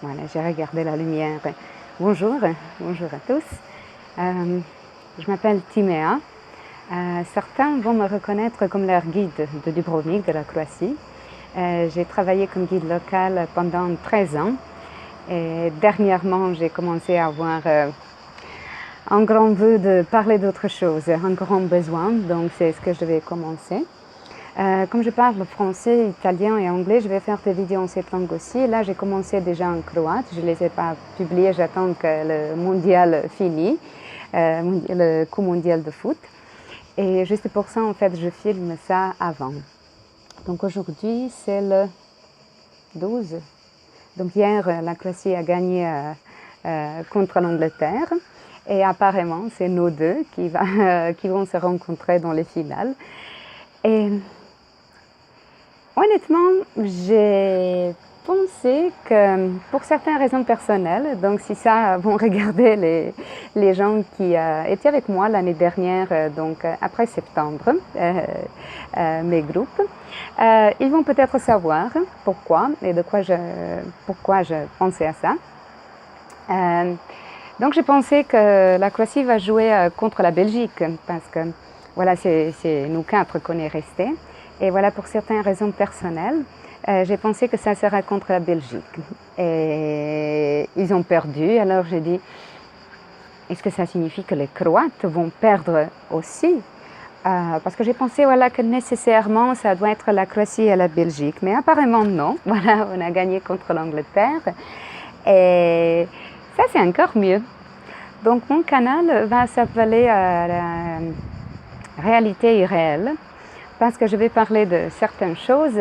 Voilà, j'ai regardé la lumière. Bonjour, bonjour à tous. Je m'appelle Timéa. Certains vont me reconnaître comme leur guide de Dubrovnik, de la Croatie. J'ai travaillé comme guide local pendant 13 ans. Et dernièrement, j'ai commencé à avoir un grand vœu de parler d'autre chose, un grand besoin. Donc, c'est ce que je vais commencer. Comme je parle français, italien et anglais, je vais faire des vidéos en cette langue aussi. Là, j'ai commencé déjà en croate. Je ne les ai pas publiées, j'attends que le mondial finisse, le coup mondial de foot. Et juste pour ça, en fait, je filme ça avant. Donc aujourd'hui, c'est le 12. Donc hier, la Croatie a gagné contre l'Angleterre. Et apparemment, c'est nos deux qui vont se rencontrer dans les finales. Et honnêtement, j'ai pensé que pour certaines raisons personnelles, donc si ça vont regarder les gens qui étaient avec moi l'année dernière, donc après septembre, mes groupes, ils vont peut-être savoir pourquoi et pourquoi je pensais à ça. Donc j'ai pensé que la Croatie va jouer contre la Belgique parce que voilà, c'est nous quatre qu'on est restés. Et voilà, pour certaines raisons personnelles, j'ai pensé que ça sera contre la Belgique. Et ils ont perdu, alors j'ai dit, est-ce que ça signifie que les Croates vont perdre aussi? Parce que j'ai pensé voilà, que nécessairement ça doit être la Croatie et la Belgique. Mais apparemment non, voilà, on a gagné contre l'Angleterre. Et ça c'est encore mieux. Donc mon canal va s'appeler Réalité irréelle. Parce que je vais parler de certaines choses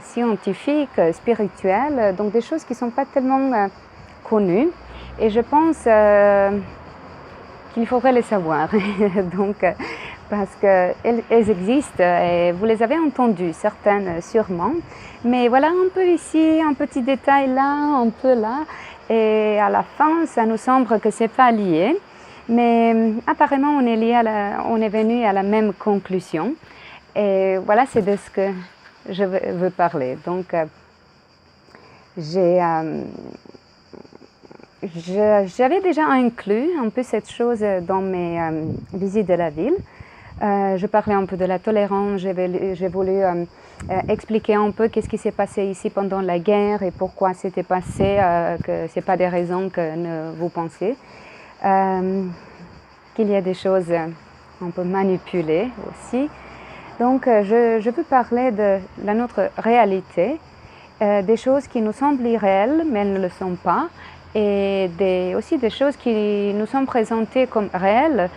scientifiques, spirituelles, donc des choses qui ne sont pas tellement connues. Et je pense qu'il faudrait les savoir, donc, parce qu'elles existent et vous les avez entendues, certaines sûrement. Mais voilà, un peu ici, un petit détail là, un peu là. Et à la fin, ça nous semble que ce n'est pas lié. Mais apparemment, on est venu à la même conclusion. Et voilà, c'est de ce que je veux parler. Donc, j'avais déjà inclus un peu cette chose dans mes visites de la ville. Je parlais un peu de la tolérance, j'ai voulu expliquer un peu qu'est-ce qui s'est passé ici pendant la guerre et pourquoi c'était passé, que ce n'est pas des raisons que vous pensez. Qu'il y a des choses un peu manipulées aussi. Donc, je veux parler de notre réalité, des choses qui nous semblent irréelles, mais elles ne le sont pas, et aussi des choses qui nous sont présentées comme réelles,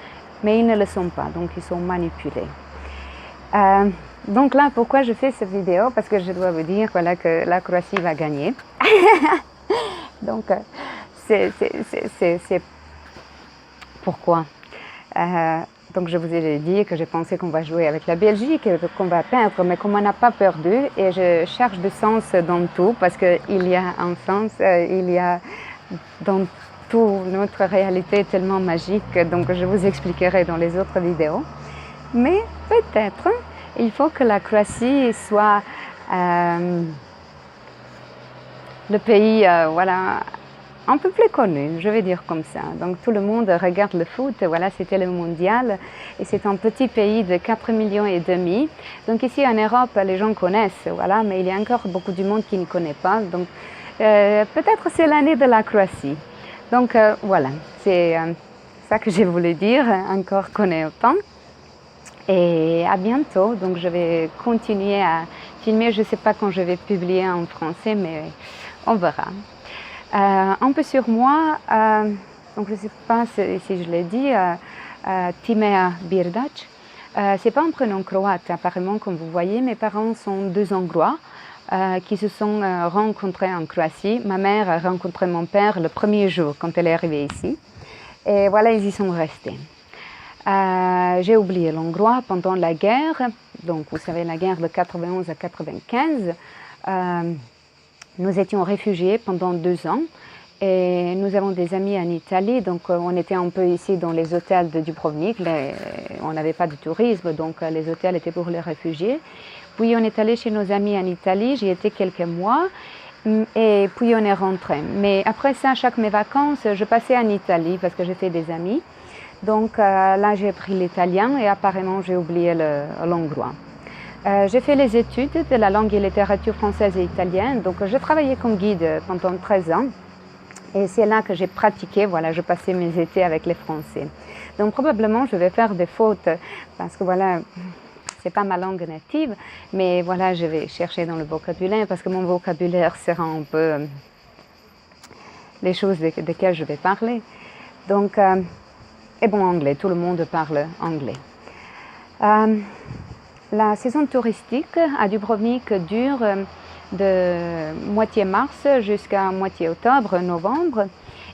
mais ils ne le sont pas, donc ils sont manipulés. Donc là, pourquoi je fais cette vidéo? Parce que je dois vous dire voilà, que la Croatie va gagner. Donc, c'est pourquoi donc je vous ai dit que j'ai pensé qu'on va jouer avec la Belgique et qu'on va perdre, mais comme on n'a pas perdu, et je cherche du sens dans tout, parce qu'il y a un sens, il y a dans tout notre réalité tellement magique, donc je vous expliquerai dans les autres vidéos. Mais peut-être, il faut que la Croatie soit le pays, voilà, un peu plus connu, je vais dire comme ça. Donc tout le monde regarde le foot, voilà, c'était le mondial et c'est un petit pays de 4,5 millions. Donc ici en Europe, les gens connaissent, voilà, mais il y a encore beaucoup du monde qui ne connaît pas. Donc peut-être c'est l'année de la Croatie. Donc voilà, c'est ça que j'ai voulu dire, encore qu'on est au temps. Et à bientôt, donc je vais continuer à filmer, je ne sais pas quand je vais publier en français, mais on verra. Un peu sur moi, donc je ne sais pas si je l'ai dit, Timéa Birdac. Ce n'est pas un prénom croate, apparemment, comme vous voyez. Mes parents sont deux Hongrois qui se sont rencontrés en Croatie. Ma mère a rencontré mon père le premier jour quand elle est arrivée ici. Et voilà, ils y sont restés. J'ai oublié l'hongrois pendant la guerre. Donc, vous savez, la guerre de 91 à 95. Nous étions réfugiés pendant 2 ans et nous avons des amis en Italie, donc on était un peu ici dans les hôtels de Dubrovnik, on n'avait pas de tourisme, donc les hôtels étaient pour les réfugiés. Puis on est allé chez nos amis en Italie, j'y étais quelques mois Et puis on est rentré. Mais après ça, chaque mes vacances, je passais en Italie parce que j'ai fait des amis. Donc là, j'ai appris l'italien et apparemment, j'ai oublié l'hongrois. J'ai fait les études de la langue et littérature française et italienne. Donc je travaillais comme guide pendant 13 ans. Et c'est là que j'ai pratiqué, voilà, je passais mes étés avec les Français. Donc probablement, je vais faire des fautes parce que voilà, c'est pas ma langue native, mais voilà, je vais chercher dans le vocabulaire parce que mon vocabulaire sera un peu les choses desquelles je vais parler. Donc, et bon, anglais, tout le monde parle anglais. La saison touristique à Dubrovnik dure de moitié mars jusqu'à moitié octobre, novembre.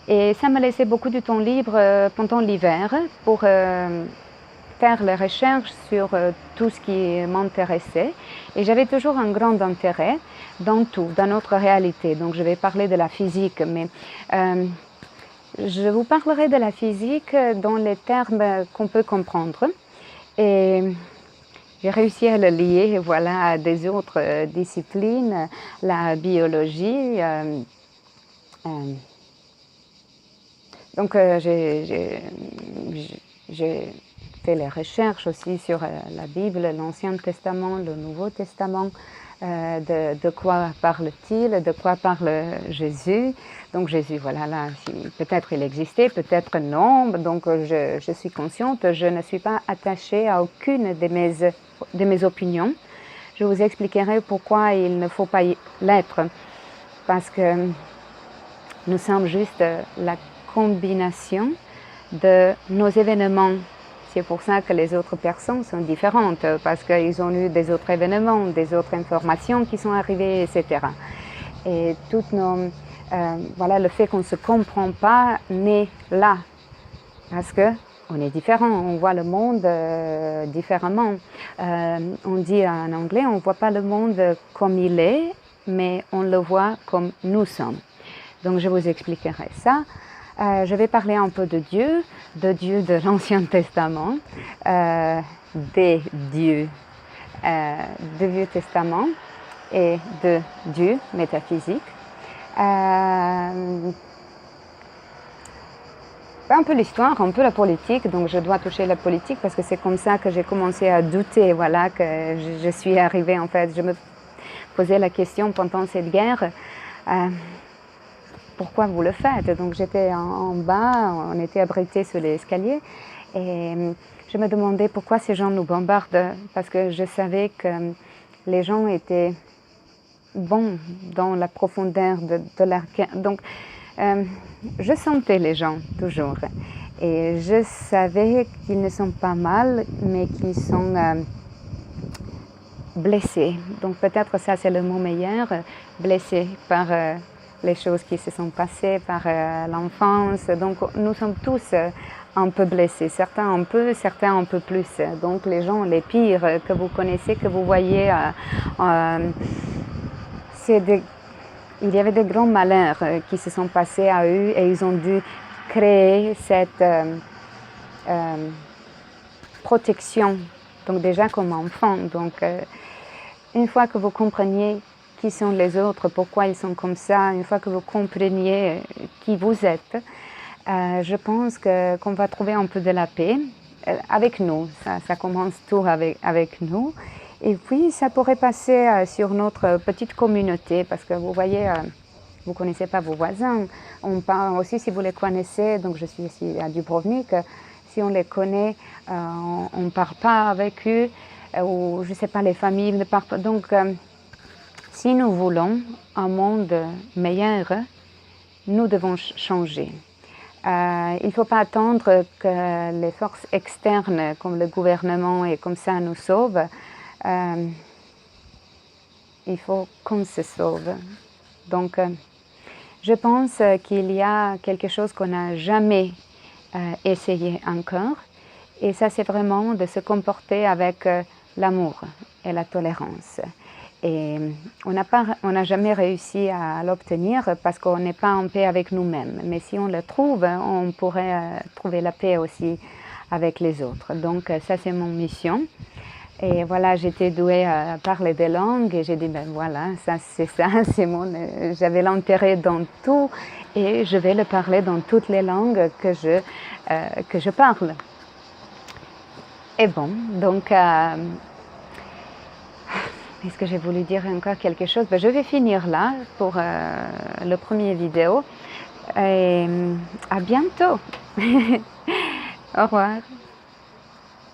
Et ça me laissait beaucoup de temps libre pendant l'hiver pour faire les recherches sur tout ce qui m'intéressait. Et j'avais toujours un grand intérêt dans tout, dans notre réalité. Donc je vais parler de la physique, mais je vous parlerai de la physique dans les termes qu'on peut comprendre. Et j'ai réussi à le lier, voilà, à des autres disciplines, la biologie. Donc j'ai fait les recherches aussi sur la Bible, l'Ancien Testament, le Nouveau Testament. De quoi parle-t-il, de quoi parle Jésus. Donc Jésus, voilà, là, peut-être il existait, peut-être non. Donc je suis consciente, je ne suis pas attachée à aucune de mes opinions. Je vous expliquerai pourquoi il ne faut pas l'être. Parce que nous sommes juste la combinaison de nos événements. C'est pour ça que les autres personnes sont différentes, parce qu'ils ont eu des autres événements, des autres informations qui sont arrivées, etc. Et toutes nos, voilà, le fait qu'on ne se comprend pas naît là, parce qu'on est différent, on voit le monde différemment. On dit en anglais, on ne voit pas le monde comme il est, mais on le voit comme nous sommes. Donc je vous expliquerai ça. Je vais parler un peu de Dieu de l'Ancien Testament, des dieux du Vieux Testament et de Dieu métaphysique. Un peu l'histoire, un peu la politique, donc je dois toucher la politique parce que c'est comme ça que j'ai commencé à douter, voilà, que je suis arrivée en fait. Je me posais la question pendant cette guerre. Pourquoi vous le faites? Donc j'étais en bas, on était abrités sur l'escalier et je me demandais pourquoi ces gens nous bombardent, parce que je savais que les gens étaient bons dans la profondeur de leur cœur. Donc je sentais les gens toujours et je savais qu'ils ne sont pas mal, mais qu'ils sont blessés. Donc peut-être ça c'est le mot meilleur, blessés par les choses qui se sont passées par l'enfance. Donc nous sommes tous un peu blessés, certains un peu, certains un peu plus. Donc les gens les pires que vous connaissez, que vous voyez, il y avait des grands malheurs qui se sont passés à eux et ils ont dû créer cette protection, donc déjà comme enfants. Donc une fois que vous compreniez qui sont les autres, pourquoi ils sont comme ça, une fois que vous compreniez qui vous êtes, je pense qu'on va trouver un peu de la paix avec nous. Ça commence tout avec nous. Et puis, ça pourrait passer sur notre petite communauté, parce que vous voyez, vous ne connaissez pas vos voisins. On parle aussi, si vous les connaissez, donc je suis ici à Dubrovnik, si on les connaît, on ne parle pas avec eux, ou je ne sais pas, les familles ne parlent pas. Donc, si nous voulons un monde meilleur, nous devons changer. Il ne faut pas attendre que les forces externes, comme le gouvernement et comme ça, nous sauvent. Il faut qu'on se sauve. Donc, je pense qu'il y a quelque chose qu'on n'a jamais essayé encore. Et ça, c'est vraiment de se comporter avec l'amour et la tolérance. Et on n'a jamais réussi à l'obtenir parce qu'on n'est pas en paix avec nous-mêmes. Mais si on le trouve, on pourrait trouver la paix aussi avec les autres. Donc ça, c'est mon mission. Et voilà, j'étais douée à parler des langues et j'ai dit, ben voilà, ça, c'est mon... J'avais l'intérêt dans tout et je vais le parler dans toutes les langues que je parle. Et bon, donc, est-ce que j'ai voulu dire encore quelque chose? Ben, je vais finir là pour le premier vidéo et à bientôt. Au revoir.